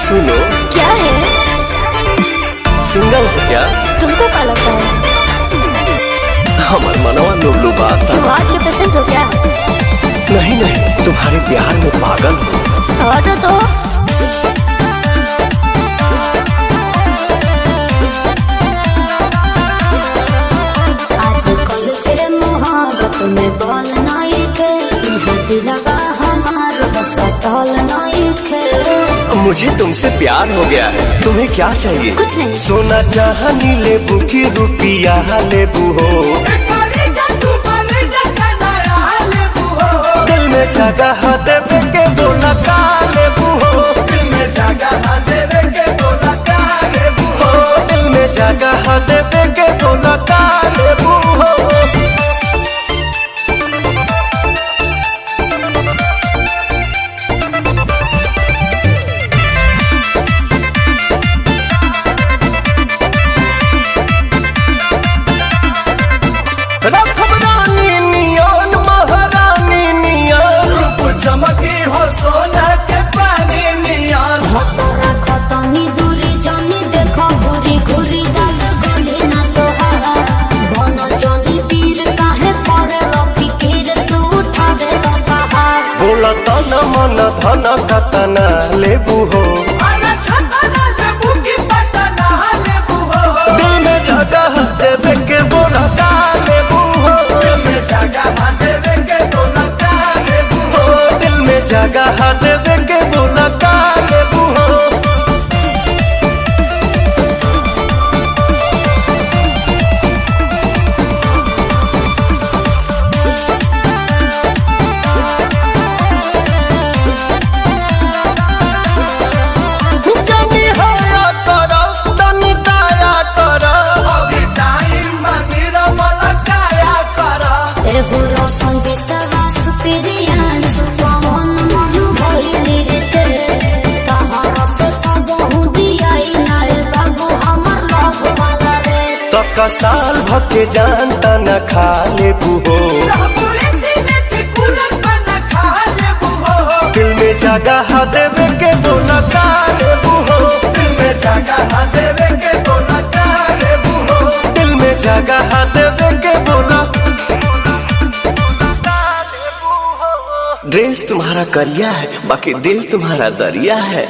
सुनो। क्या है? सिंगल हो क्या? तुमको क्या लगता है? हमार मनवा लोग बात तुम हार्ट के पेशेंट हो क्या? नहीं नहीं, तुम्हारे प्यार में पागल हो। हटो तो। आजकल के मोहब्बत में बल नहीं के, दिलवा हमार बस टल नहीं के। मुझे तुमसे प्यार हो गया है, तुम्हें क्या चाहिए? कुछ नहीं। सोना चाहनी लेबू की रुपिया लेबू हो, दिल में जगह देवे के बोला का लेबू हो, दिल में जगह देवे के बोला का लेबू हो, दिल में जगह देवे के बोला का लेबू हो। तन मन धन कतना लेबू हो, दिल में जगह देवे के बोला का लेबू हो, दिल में जगह देवे के बोला का लेबू हो, दिल में जगह देवे के बोला का लेबू हो। तका साल भके जानता न खा लेबू हो, दिल में जगह देवे के बोला का लेबू हो, दिल में जगह देवे के बोला का लेबू हो, दिल में जगह देवे के बोला। ड्रेस तुम्हारा करिया है, बाकी दिल तुम्हारा दरिया है।